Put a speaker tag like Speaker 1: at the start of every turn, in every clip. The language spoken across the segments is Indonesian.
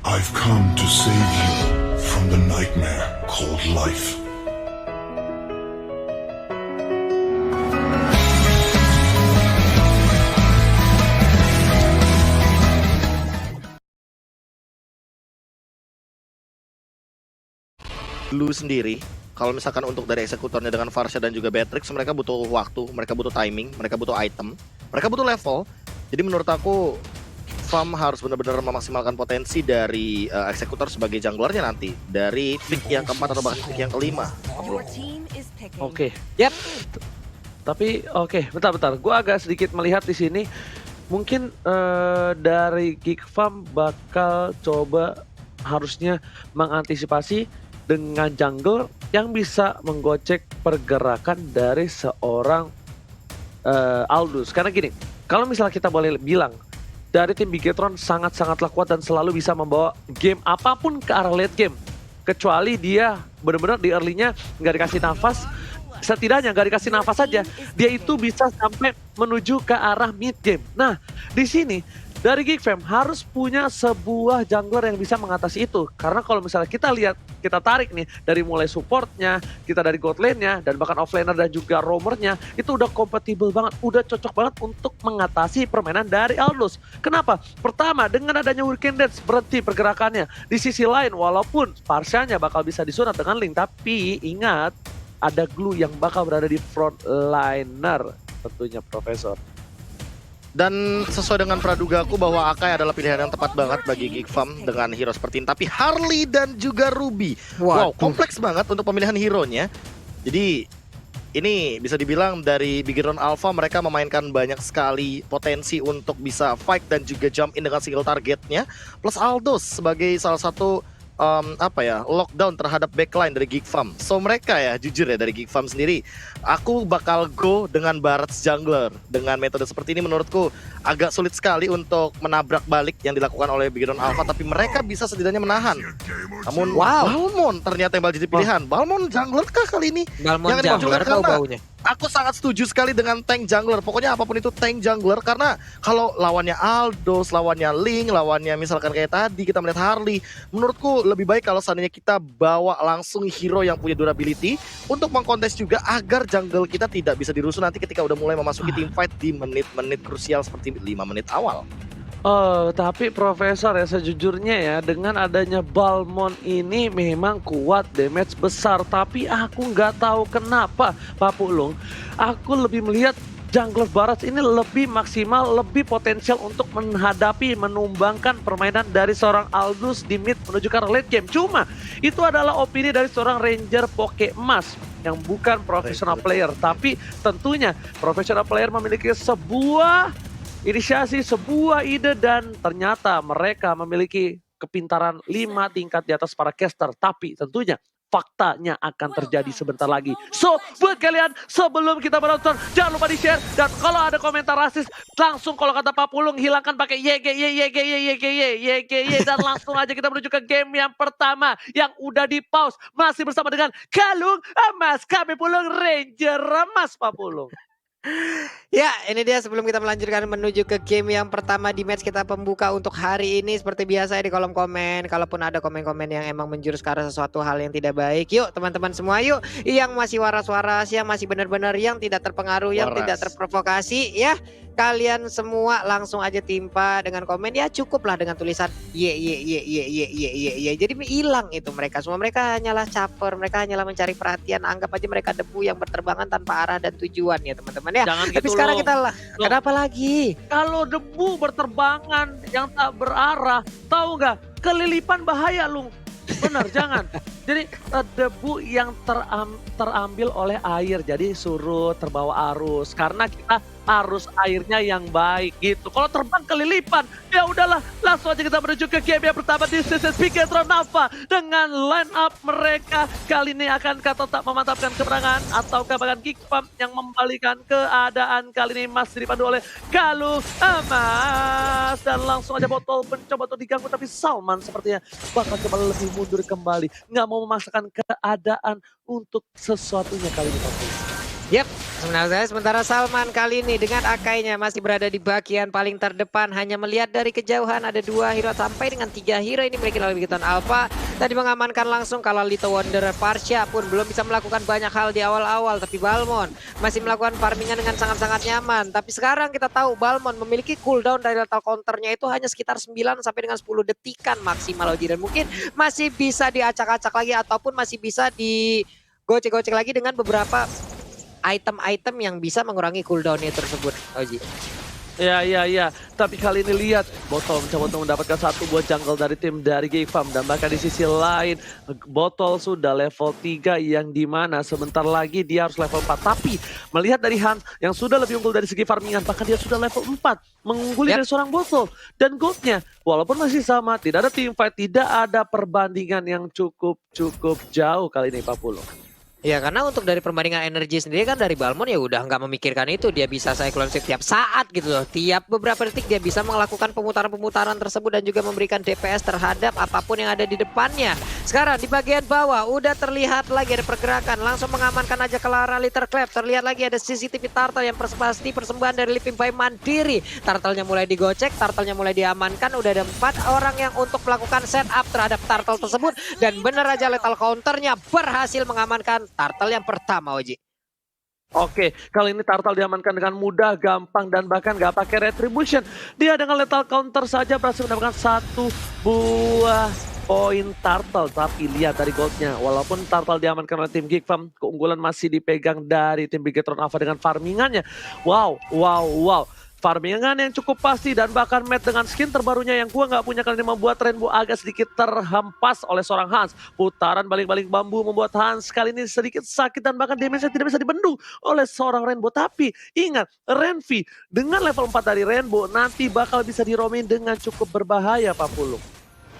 Speaker 1: I've come to save you from the nightmare called life.
Speaker 2: Lu sendiri, kalau misalkan untuk dari eksekutornya dengan Varsha dan juga Beatrix, mereka butuh waktu, mereka butuh timing, mereka butuh item, mereka butuh level. Jadi menurut aku, Farm harus benar-benar memaksimalkan potensi dari eksekutor sebagai junglernya nanti. Dari pick yang keempat atau bahkan pick yang kelima.
Speaker 3: Oke, yep. Tapi bentar. Gua agak sedikit melihat di sini. Mungkin dari Geek Farm bakal coba harusnya mengantisipasi dengan jungle yang bisa menggocek pergerakan dari seorang Aldous. Karena gini, kalau misalnya kita boleh bilang, dari tim Bigetron sangat-sangatlah kuat dan selalu bisa membawa game apapun ke arah late game. Kecuali dia benar-benar di early-nya nggak dikasih nafas, setidaknya nggak dikasih nafas saja, dia itu bisa sampai menuju ke arah mid game. Nah, di sini dari Geek Fam harus punya sebuah jungler yang bisa mengatasi itu. Karena kalau misalnya kita lihat, kita tarik nih dari mulai supportnya, kita dari god lane-nya, dan bahkan offlaner dan juga roamernya, itu udah kompatibel banget, udah cocok banget untuk mengatasi permainan dari Aldous. Kenapa? Pertama, dengan adanya Hurricane Dance berhenti pergerakannya. Di sisi lain, walaupun Varsha-nya bakal bisa disunat dengan Link, tapi ingat, ada Glue yang bakal berada di frontliner, tentunya Profesor.
Speaker 2: Dan sesuai dengan pradugaku bahwa Akai adalah pilihan yang tepat banget bagi Geek Farm dengan hero seperti ini. Tapi Harley dan juga Ruby, wow, kompleks banget untuk pemilihan hero-nya. Jadi ini bisa dibilang dari Bigetron Alpha mereka memainkan banyak sekali potensi untuk bisa fight dan juga jump in dengan single targetnya. Plus Aldous sebagai salah satu lockdown terhadap backline dari Geek Farm. So mereka ya, jujur ya dari Geek Farm sendiri, aku bakal go dengan Barret's jungler. Dengan metode seperti ini menurutku agak sulit sekali untuk menabrak balik yang dilakukan oleh Bigetron Alpha, tapi mereka bisa setidaknya menahan. Namun Balmond ternyata yang bakal jadi pilihan. Balmond jungler kah kali ini?
Speaker 4: Balmond jungler tahu baunya.
Speaker 2: Aku sangat setuju sekali dengan tank jungler. Pokoknya apapun itu tank jungler, karena kalau lawannya Aldous, lawannya Link, lawannya misalkan kayak tadi kita melihat Harley, menurutku lebih baik kalau seandainya kita bawa langsung hero yang punya durability untuk mengkontes juga agar jungle kita tidak bisa dirusuh nanti ketika udah mulai memasuki team fight di menit-menit krusial seperti 5 menit awal.
Speaker 3: Oh, tapi Profesor ya, sejujurnya ya, dengan adanya Balmond ini memang kuat, damage besar. Tapi aku nggak tahu kenapa, Pak Pulung, aku lebih melihat jungler Barret's ini lebih maksimal, lebih potensial untuk menghadapi, menumbangkan permainan dari seorang Aldous di mid menuju ke late game. Cuma, itu adalah opini dari seorang Ranger Poke Emas yang bukan professional player. Tapi tentunya professional player memiliki sebuah inisiasi, sebuah ide, dan ternyata mereka memiliki kepintaran 5 tingkat di atas para caster. Tapi tentunya faktanya akan terjadi sebentar lagi. So, buat kalian sebelum kita menonton, jangan lupa di-share. Dan kalau ada komentar rasis, langsung kalau kata Pak Pulung, hilangkan pakai YGY. Dan langsung aja kita menuju ke game yang pertama yang udah di-pause. Masih bersama dengan Kalung Emas, kami Pulung Ranger Emas, Pak Pulung.
Speaker 4: Ya, ini dia sebelum kita melanjutkan menuju ke game yang pertama di match kita pembuka untuk hari ini. Seperti biasa ya, di kolom komen, kalaupun ada komen-komen yang emang menjurus ke arah sesuatu hal yang tidak baik, yuk teman-teman semua yuk, yang masih waras-waras, yang masih benar-benar, yang tidak terpengaruh, yang tidak terprovokasi ya, kalian semua langsung aja timpa dengan komen ya, cukuplah dengan tulisan ye. Jadi hilang itu mereka semua. Mereka hanyalah caper, mereka hanyalah mencari perhatian. Anggap aja mereka debu yang berterbangan tanpa arah dan tujuan ya teman-teman ya.
Speaker 3: Jangan
Speaker 4: Tapi
Speaker 3: gitu
Speaker 4: sekarang
Speaker 3: loh.
Speaker 4: kita lah, kenapa lagi?
Speaker 3: Kalau debu berterbangan yang tak berarah, tahu nggak? Kelilipan bahaya, Lung. Benar, jangan. Jadi debu yang terambil oleh air, jadi surut, terbawa arus. Karena kita arus airnya yang baik gitu. Kalau terbang kelilipan, ya udahlah, langsung aja kita menuju ke game yang pertama di season Bigetron Alpha. Dengan line up mereka kali ini akan tak memantapkan kemenangan atau bahkan Geek Farm yang membalikan keadaan. Kali ini masih dipandu oleh Kalung Emas, dan langsung aja botol mencoba untuk diganggu, tapi Salman sepertinya bakal coba lebih mundur kembali, nggak mau memaksakan keadaan untuk sesuatunya kali ini.
Speaker 4: Yap, sementara Salman kali ini dengan Akainya masih berada di bagian paling terdepan. Hanya melihat dari kejauhan ada 2 hero sampai dengan 3 hero ini memiliki oleh Bigeton Alpha. Tadi mengamankan langsung kalau Lito Wanderer Parsha pun belum bisa melakukan banyak hal di awal-awal. Tapi Balmond masih melakukan farmingnya dengan sangat-sangat nyaman. Tapi sekarang kita tahu Balmond memiliki cooldown dari lethal counternya itu hanya sekitar 9 sampai dengan 10 detikan maksimal Oji. Dan mungkin masih bisa diacak-acak lagi ataupun masih bisa digocek-gocek lagi dengan beberapa item-item yang bisa mengurangi cooldownnya tersebut, Oji.
Speaker 3: Ya. Tapi kali ini lihat, Botol mencoba untuk mendapatkan 1 buah jungle dari tim dari GiGFam. Dan bahkan di sisi lain, Botol sudah level 3 yang dimana sebentar lagi dia harus level 4. Tapi melihat dari Hans yang sudah lebih unggul dari segi farmingan, bahkan dia sudah level 4. Mengungguli dari seorang Botol. Dan goldnya, walaupun masih sama, tidak ada teamfight, tidak ada perbandingan yang cukup jauh kali ini Pak Pulo.
Speaker 4: Ya karena untuk dari perbandingan energi sendiri kan dari Balmond ya udah nggak memikirkan itu. Dia bisa cyclone shift tiap saat gitu loh. Tiap beberapa detik dia bisa melakukan pemutaran-pemutaran tersebut dan juga memberikan DPS terhadap apapun yang ada di depannya. Sekarang di bagian bawah udah terlihat lagi ada pergerakan. Langsung mengamankan aja Clara Litter Clap. Terlihat lagi ada CCTV Turtle yang pasti persembahan dari Living by Mandiri. Turtle-nya mulai digocek, Turtle-nya mulai diamankan. Udah ada 4 orang yang untuk melakukan setup terhadap Turtle tersebut. Dan bener aja lethal counternya berhasil mengamankan Turtle yang pertama, Oji.
Speaker 3: Oke, kali ini Turtle diamankan dengan mudah, gampang, dan bahkan gak pakai retribution. Dia dengan lethal counter saja berhasil mendapatkan 1 buah poin Turtle. Tapi lihat dari goldnya, walaupun Turtle diamankan oleh tim GiGFam, keunggulan masih dipegang dari tim Bigetron Alpha dengan farmingannya. Wow. Farmingan yang cukup pasti dan bahkan match dengan skin terbarunya yang gua nggak punya kali ini membuat Rainbow agak sedikit terhempas oleh seorang Hans. Putaran balik-balik bambu membuat Hans kali ini sedikit sakit dan bahkan damage-nya tidak bisa dibendung oleh seorang Rainbow. Tapi ingat, Renvi dengan level 4 dari Rainbow nanti bakal bisa diromain dengan cukup berbahaya Pak Pulung.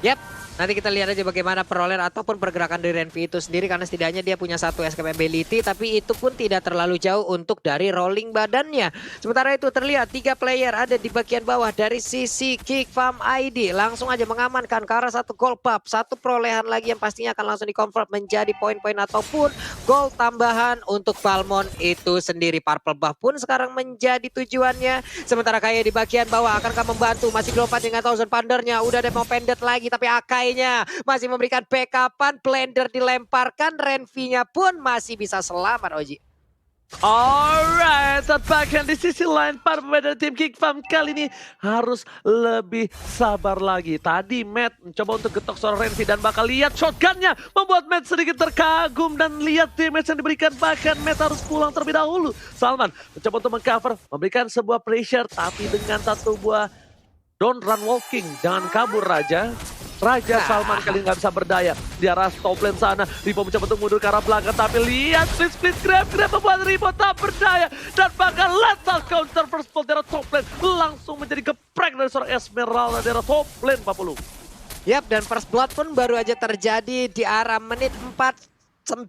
Speaker 4: Yap. Nanti kita lihat aja bagaimana perolehan ataupun pergerakan dari Renvi itu sendiri. Karena setidaknya dia punya 1 escape ability. Tapi itu pun tidak terlalu jauh untuk dari rolling badannya. Sementara itu terlihat 3 player ada di bagian bawah dari sisi GiGFam ID. Langsung aja mengamankan ke arah 1 gold buff. 1 perolehan lagi yang pastinya akan langsung di-convert menjadi poin-poin ataupun gold tambahan untuk Balmond itu sendiri. Purple buff pun sekarang menjadi tujuannya. Sementara kayak di bagian bawah akankah membantu. Masih dilompat dengan Thousand Pandernya. Udah ada mau pendek lagi tapi Akai masih memberikan backupan, blender dilemparkan, Renvi-nya pun masih bisa selamat, Oji.
Speaker 3: Alright, bahkan di sisi lain para pemain dari tim GiGFam kali ini harus lebih sabar lagi. Tadi Matt mencoba untuk getok seorang Renvi dan bakal lihat shotgunnya membuat Matt sedikit terkagum dan lihat damage yang diberikan, bahkan Matt harus pulang terlebih dahulu. Salman mencoba untuk mengcover, memberikan sebuah pressure tapi dengan 1 buah don't run walking, jangan kabur Raja Salman kali nggak bisa berdaya. Di arah top lane sana, Ripo mencoba untuk mundur ke arah belakang, tapi lihat split grab membuat Ripo tak berdaya. Dan bahkan lethal counter first blood dari top lane langsung menjadi geprek dari seorang Esmeralda dari top lane Pak Pulu.
Speaker 4: Yap, dan first blood pun baru aja terjadi di arah menit 9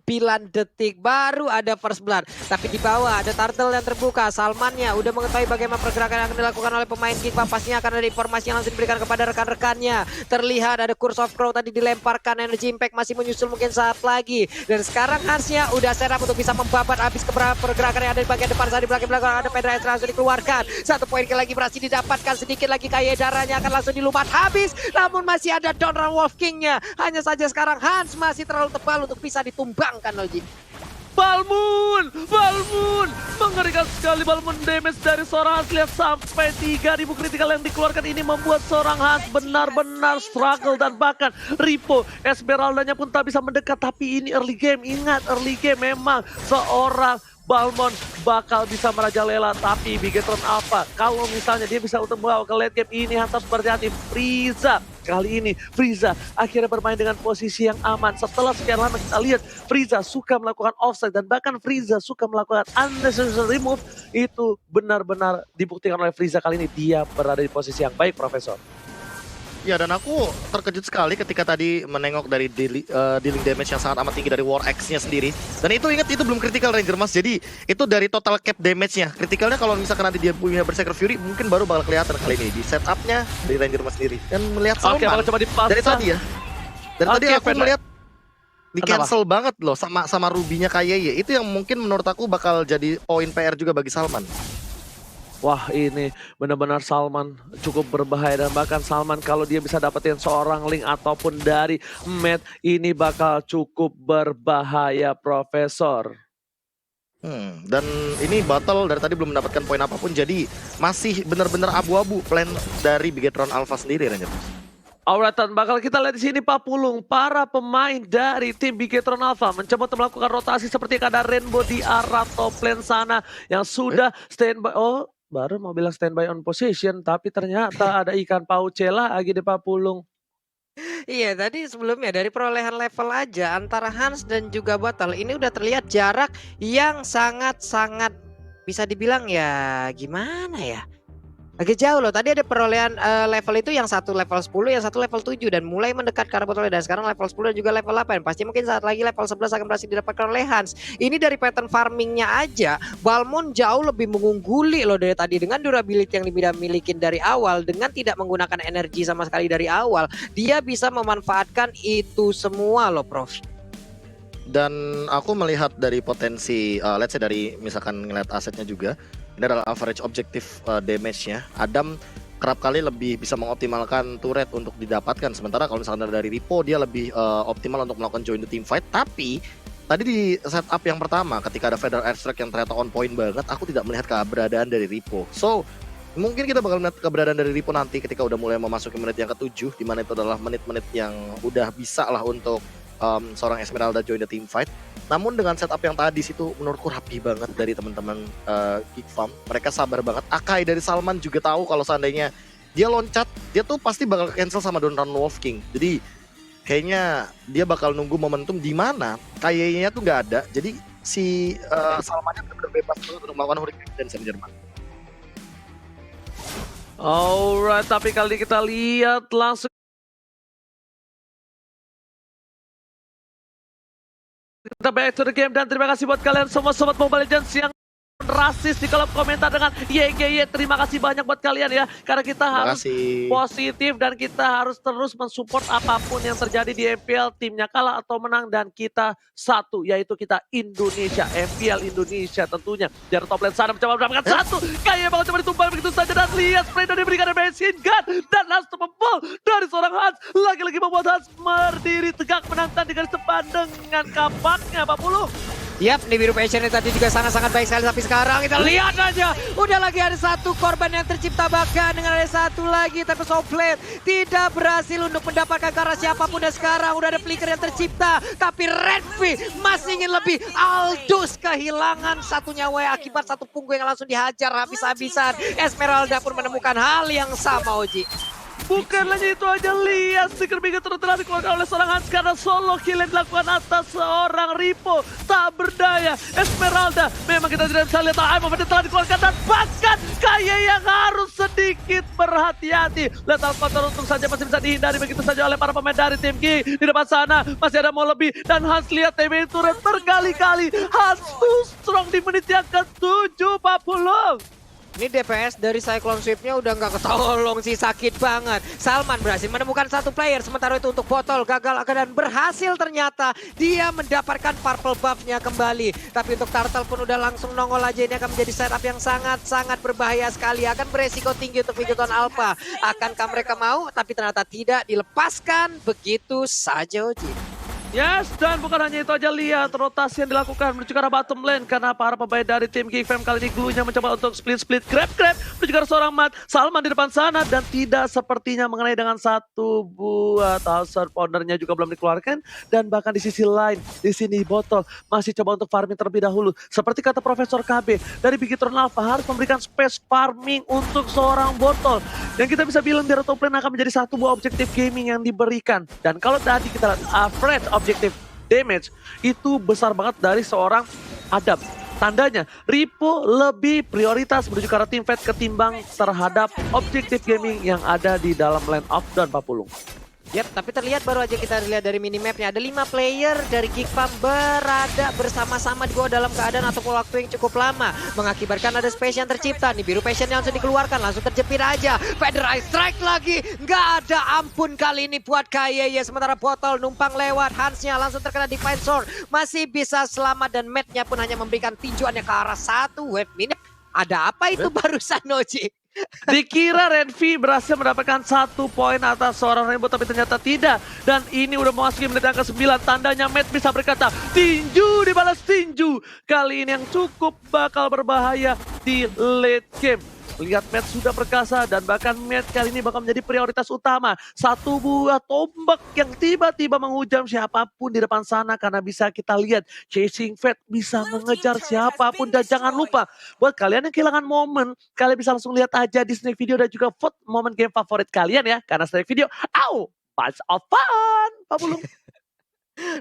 Speaker 4: detik baru ada first blood. Tapi di bawah ada Turtle yang terbuka. Salmannya udah mengetahui bagaimana pergerakan yang akan dilakukan oleh pemain GiGFam. Pastinya akan ada informasi yang langsung diberikan kepada rekan-rekannya. Terlihat ada Curse of Crow tadi dilemparkan, energy impact masih menyusul mungkin saat lagi. Dan sekarang Hansnya udah setup untuk bisa membabat habis pergerakan yang ada di bagian depan. Saat di belakang ada Pedra langsung dikeluarkan. 1 poin lagi berhasil didapatkan, sedikit lagi kayak darahnya akan langsung dilumat habis. Namun masih ada Don't Run Wolf King-nya. Hanya saja sekarang Hans masih terlalu tebal untuk bisa tumbangkan, Oji.
Speaker 3: Balmond mengerikan sekali. Balmond damage dari seorang Hans, lihat sampai 3000 critical yang dikeluarkan. Ini membuat seorang Hans benar-benar struggle dan bahkan Ripo Esmeraldanya pun tak bisa mendekat. Tapi ini early game, ingat early game memang seorang Balmond bakal bisa merajalela, tapi Bigetron Alpha kalau misalnya dia bisa untuk membawa ke late game ini harus berhati-hati. Frieza kali ini, Frieza akhirnya bermain dengan posisi yang aman. Setelah sekian lama kita lihat Frieza suka melakukan offside dan bahkan Frieza suka melakukan unnecessary move. Itu benar-benar dibuktikan oleh Frieza kali ini, dia berada di posisi yang baik, Profesor.
Speaker 2: Ya, dan aku terkejut sekali ketika tadi menengok dari dealing damage yang sangat amat tinggi dari War X-nya sendiri. Dan itu ingat, itu belum critical Ranger Mas. Jadi itu dari total cap damage-nya. Critical-nya kalau misalkan nanti dia punya Berserker Fury mungkin baru bakal kelihatan kali ini di setup-nya dari Ranger Mas sendiri. Dan melihat Salman
Speaker 3: coba dipasang
Speaker 2: dari tadi ya. Dari tadi aku melihat di cancel banget loh sama Ruby-nya KYY. Itu yang mungkin menurut aku bakal jadi poin PR juga bagi Salman.
Speaker 3: Wah, ini benar-benar Salman cukup berbahaya, dan bahkan Salman kalau dia bisa dapetin seorang Link ataupun dari Matt, ini bakal cukup berbahaya, Profesor.
Speaker 2: Dan ini Battle dari tadi belum mendapatkan poin apapun, jadi masih benar-benar abu-abu plan dari Bigetron Alpha sendiri, Ranger.
Speaker 3: Alright, bakal kita lihat di sini Pak Pulung, para pemain dari tim Bigetron Alpha mencoba untuk melakukan rotasi seperti ada Rainbow di arah top lane sana yang sudah standby. Oh, baru mau bilang standby on position, tapi ternyata ada ikan pauce lagi di Pak Pulung.
Speaker 4: Iya, tadi sebelumnya dari perolehan level aja antara Hans dan juga Battle ini udah terlihat jarak yang sangat-sangat bisa dibilang ya gimana ya? Agak jauh loh. Tadi ada perolehan level itu yang satu level 10, yang satu level 7 dan mulai mendekat ke arah Battle dan sekarang level 10 dan juga level 8. Pasti mungkin saat lagi level 11 akan berhasil didapatkan oleh Hans. Ini dari pattern farmingnya aja, Balmond jauh lebih mengungguli loh dari tadi dengan durability yang dia miliki dari awal, dengan tidak menggunakan energi sama sekali dari awal. Dia bisa memanfaatkan itu semua loh, Prof.
Speaker 2: Dan aku melihat dari potensi, let's say dari misalkan ngeliat asetnya juga, ini adalah average objective damage-nya. Adam kerap kali lebih bisa mengoptimalkan turret untuk didapatkan. Sementara kalau misalkan dari Ripo, dia lebih optimal untuk melakukan join the team fight. Tapi tadi di setup yang pertama, ketika ada Feather Airstrike yang ternyata on point banget, aku tidak melihat keberadaan dari Ripo. So, mungkin kita bakal melihat keberadaan dari Ripo nanti ketika udah mulai memasuki menit yang ke-7, di mana itu adalah menit-menit yang udah bisa lah untuk seorang Esmeralda join the team fight. Namun dengan setup yang tadi situ menurutku rapi banget dari teman-teman Geek Farm. Mereka sabar banget. Akai dari Salman juga tahu kalau seandainya dia loncat, dia tuh pasti bakal cancel sama Don Run Wolf King. Jadi kayaknya dia bakal nunggu momentum di mana kayaknya tuh nggak ada. Jadi si Salmannya benar-benar bebas untuk melakukan Hurricane dan Saint Germain.
Speaker 3: Alright, tapi kali ini kita lihat langsung kita back to the game, dan terima kasih buat kalian semua sobat Mobile Legends yang rasis di kolom komentar dengan YGY. Terima kasih banyak buat kalian ya, karena kita harus positif dan kita harus terus mensupport apapun yang terjadi di MPL, timnya kalah atau menang dan kita satu, yaitu kita Indonesia, MPL Indonesia tentunya. Dari top lane sana mencoba mendapatkan satu, kayak banget coba ditumbang begitu saja, dan lihat spray dari diberikan machine gun dan unstoppable dari seorang Hans, lagi-lagi membuat Hans berdiri tegak menantang di garis depan dengan kapaknya Pak Puluh.
Speaker 4: Yap, di biru passion tadi juga sangat-sangat baik sekali, tapi sekarang kita lihat aja, udah lagi ada satu korban yang tercipta, bahkan dengan ada satu lagi, tapi Soplet tidak berhasil untuk mendapatkan karena siapapun, dan sekarang udah ada flicker yang tercipta, tapi Redvi masih ingin lebih. Aldous kehilangan satu nyawa akibat satu punggung yang langsung dihajar habis-habisan. Esmeralda pun menemukan hal yang sama, Oji.
Speaker 3: Bukan hanya itu aja, lihat stiker Bigetron telah dikeluarkan oleh seorang Hans karena solo kill yang dilakukan atas seorang Ripo. Tak berdaya, Esmeralda memang kita tidak bisa lihat Time of Fate telah dikeluarkan, dan bahkan kayak yang harus sedikit berhati-hati. Lethal Counter untung saja masih bisa dihindari begitu saja oleh para pemain dari tim G. Di depan sana masih ada mau lebih, dan Hans lihat TB turret berkali-kali. Hans too strong di menit yang ke-7 Pak Pulung.
Speaker 4: Ini DPS dari Cyclone Swift-nya udah nggak ketolong sih, sakit banget. Salman berhasil menemukan satu player, sementara itu untuk Botol gagal dan berhasil ternyata dia mendapatkan purple buff-nya kembali. Tapi untuk Turtle pun udah langsung nongol aja, ini akan menjadi setup yang sangat-sangat berbahaya sekali. Akan beresiko tinggi untuk Bigetron Alpha. Akankah mereka mau? Tapi ternyata tidak, dilepaskan begitu saja, Oji.
Speaker 3: Yes, dan bukan hanya itu aja, lihat rotasi yang dilakukan menuju ke arah bottom lane karena para pemain dari tim Geek Fam kali ini Glue-nya mencoba untuk split grab menuju ke arah seorang Matt. Salman di depan sana dan tidak sepertinya mengenai dengan satu buah Thousand Pounder-nya juga belum dikeluarkan, dan bahkan di sisi lain di sini Botol masih coba untuk farming terlebih dahulu. Seperti kata Profesor KB dari Bigetron Alpha, harus memberikan space farming untuk seorang Botol. Dan kita bisa bilang di top lane akan menjadi satu buah objektif gaming yang diberikan. Dan kalau tadi kita lihat average objective damage itu besar banget dari seorang Adam. Tandanya Ripo lebih prioritas menuju ke arah team fight ketimbang terhadap objektif gaming yang ada di dalam lane of down Pak Pulung.
Speaker 4: Yap, tapi terlihat baru aja kita lihat dari minimapnya ada 5 player dari Geekfam berada bersama-sama di bawah dalam keadaan atau waktu yang cukup lama, mengakibatkan ada space yang tercipta. Nih biru passion yang langsung dikeluarkan, langsung terjepit aja. Feather Eye strike lagi, nggak ada ampun kali ini buat KYY. Sementara botol numpang lewat, Hansnya langsung terkena Divine Sword, masih bisa selamat dan Matt-nya pun hanya memberikan tinjuannya ke arah satu wave minute. Ada apa itu barusan Oji?
Speaker 3: Dikira Renvi berhasil mendapatkan 1 poin atas seorang Rainbow, tapi ternyata tidak. Dan ini udah memasuki menit yang ke-9. Tandanya Matt bisa berkata, tinju dibalas tinju. Kali ini yang cukup bakal berbahaya di late game. Lihat Matt sudah perkasa dan bahkan Matt kali ini bakal menjadi prioritas utama. 1 buah tombak yang tiba-tiba menghujam siapapun di depan sana, karena bisa kita lihat Chasing Fate bisa mengejar siapapun. Dan jangan lupa buat kalian yang kehilangan momen, kalian bisa langsung lihat aja di Snake Video dan juga vote momen game favorit kalian ya, karena Snake Video, bunch of fun. Pak Bulung.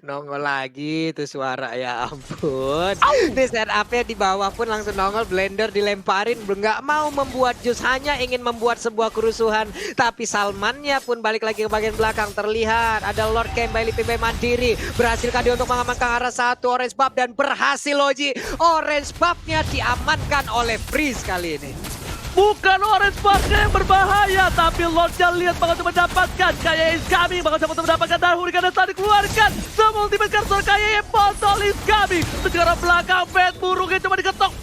Speaker 4: Nongol lagi tuh suara, ya ampun. Ini setupnya di bawah pun langsung nongol, blender dilemparin, nggak mau membuat jus, hanya ingin membuat sebuah kerusuhan. Tapi Salmannya pun balik lagi ke bagian belakang, terlihat ada Lord Ken by Lipi mandiri. Berhasilkah dia untuk mengamankan arah satu orange buff, dan berhasil Oji. Orange buffnya diamankan oleh Freeze kali ini.
Speaker 3: Bukan orange buff-nya yang berbahaya, tapi Lordnya lihat bakal coba mendapatkan. KYY is coming, bakal coba mendapatkan dan Hurricane dan tadi keluarkan. Semua ultimate kartu KYY, botol is coming. Sekarang belakang Fate burungnya coba diketok.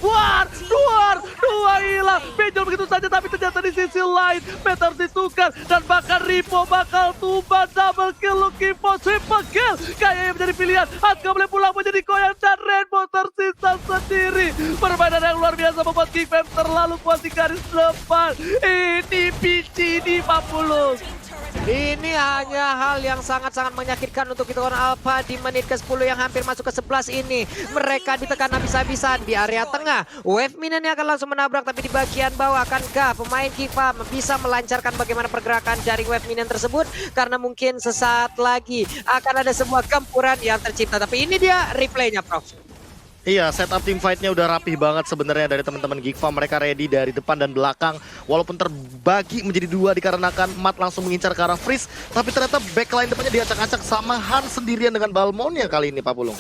Speaker 3: Dua hilang. Benjol begitu saja, tapi ternyata di sisi lain Fate harus ditukar. Dan bahkan Ripo bakal tumbang, double kill Lukipo, triple kill. KYY menjadi pilihan, Atka boleh pulang menjadi koyak dan Rainbow tersisa sendiri. Permainan yang luar biasa membuat Geekfam terlalu kuat di garis depan. Ini PC di 40.
Speaker 4: Ini hanya hal yang sangat-sangat menyakitkan untuk Victoron Alpha di menit ke-10 yang hampir masuk ke 11 ini. Mereka ditekan habis-habisan di area tengah. Wave Minion akan langsung menabrak, tapi di bagian bawah akankah pemain Geekfam bisa melancarkan bagaimana pergerakan dari Wave Minion tersebut? Karena mungkin sesaat lagi akan ada sebuah gempuran yang tercipta. Tapi ini dia replaynya, Prof.
Speaker 2: Iya, setup team fight-nya udah rapih banget sebenarnya dari teman-teman Geekfam. Mereka ready dari depan dan belakang. Walaupun terbagi menjadi 2 dikarenakan Matt langsung mengincar ke arah Freeze. Tapi ternyata backline depannya diacak-acak sama Han sendirian dengan Balmonnya kali ini, Pak Pulung.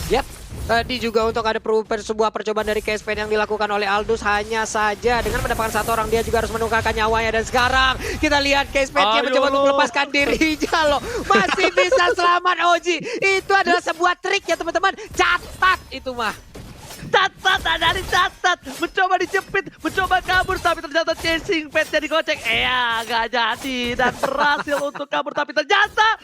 Speaker 4: Yap, tadi juga untuk ada sebuah percobaan dari Caspen yang dilakukan oleh Aldous, hanya saja dengan mendapatkan 1 orang dia juga harus menukarkan nyawanya. Dan sekarang kita lihat Caspen dia mencoba untuk melepaskan dirinya loh. Masih bisa selamat Oji. Itu adalah sebuah trik ya teman-teman. Catat itu mah.
Speaker 3: Catat, ada catat. Mencoba dijepit, mencoba kabur, tapi ternyata Chasing Fate-nya digocek. Gak jadi. Dan berhasil untuk kabur, tapi ternyata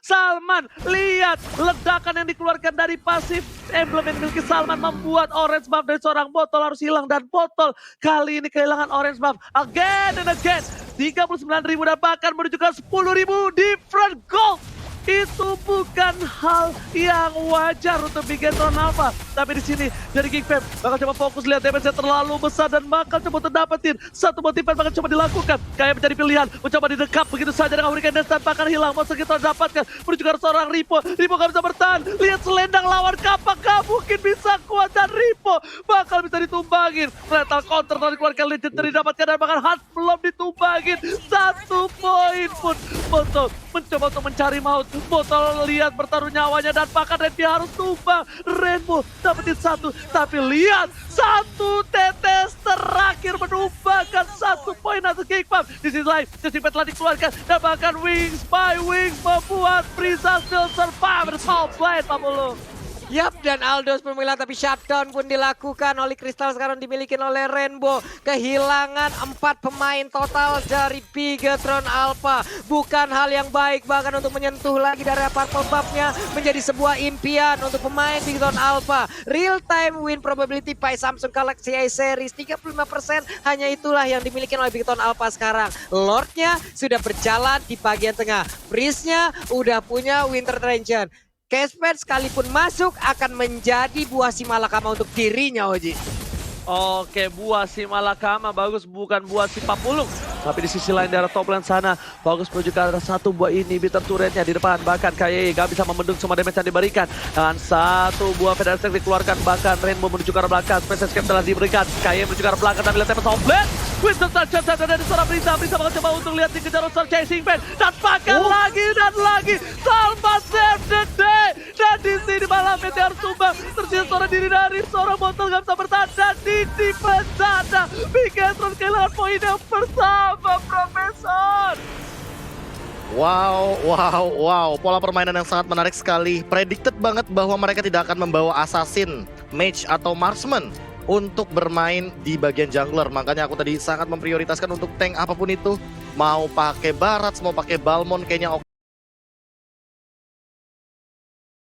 Speaker 3: Salman, lihat ledakan yang dikeluarkan dari pasif emblem yang dimiliki Salman membuat orange buff dari seorang botol harus hilang. Dan botol kali ini kehilangan orange buff again and again. 39.000 dan bahkan menunjukkan 10.000 different gold. Itu bukan hal yang wajar untuk Bigetron Alpha. Tapi di sini dari Geekfam bakal coba fokus, lihat damage-nya terlalu besar dan bakal coba terdapetin. 1 motifan bakal coba dilakukan. Kayak menjadi pilihan, mencoba didekap begitu saja dengan Hurricane Dance tanpa akan hilang. Monster kita dapatkan, menuju ke seorang Ripo. Ripo gak bisa bertahan. Lihat selendang lawan kapak, gak mungkin bisa kuat. Dan Ripo bakal bisa ditumbangin. Lethal counter telah dikeluarkan, Legendary dapatkan dan bahkan Hans belum ditumbangin. 1 poin pun Botol mencoba untuk mencari maut. Botol lihat bertaruh nyawanya dan bahkan Renvi harus tumbang. Rainbow dapetin 1, tapi lihat 1 tetes terakhir menumbangkan 1 poin atas Geekfam. Di sisi lain, Chasing Fate telah dikeluarkan dan bahkan Wings by Wings membuat Frieza still survive. Soul Blade, Pak Bulu.
Speaker 4: Yap, dan Aldous pemilah, tapi shutdown pun dilakukan oleh Crystal sekarang dimiliki oleh Rainbow. Kehilangan 4 pemain total dari Bigetron Alpha. Bukan hal yang baik, bahkan untuk menyentuh lagi dari purple buff-nya menjadi sebuah impian untuk pemain Bigetron Alpha. Real time win probability by Samsung Galaxy A series 35%, hanya itulah yang dimiliki oleh Bigetron Alpha sekarang. Lordnya sudah berjalan di bagian tengah. Freeze-nya udah punya Winter Trenchant. Casper sekalipun masuk akan menjadi buah si malakama untuk dirinya, Oji.
Speaker 3: Oke, buah si malakama bagus, bukan buah si papulung. Tapi di sisi lain dari top lane sana, bagus menuju ke arah 1 buah inhibitor turretnya di depan. Bahkan KYY gak bisa membendung semua damage yang diberikan. Dan 1 buah Federal dikeluarkan, bahkan Rainbow menuju ke arah belakang. Space escape telah diberikan, KYY menuju ke arah belakang dan lihat Tempest of Blade. Winston Sanchez dari seorang Brisa mencoba untuk lihat dikejar Star Chasing Fan dan pakai lagi dan lagi Salva save the day. Dan di sini malah Meteor tumbang, tersisa seorang diri dari seorang botol gak bisa bertahan dan di bencana Bigetron kehilangan poinnya bersama Profesor.
Speaker 2: Wow, pola permainan yang sangat menarik sekali. Predicted banget bahwa mereka tidak akan membawa assassin, mage atau marksman untuk bermain di bagian jungler. Makanya aku tadi sangat memprioritaskan untuk tank apapun itu. Mau pakai Barats, mau pakai Balmond kayaknya oke.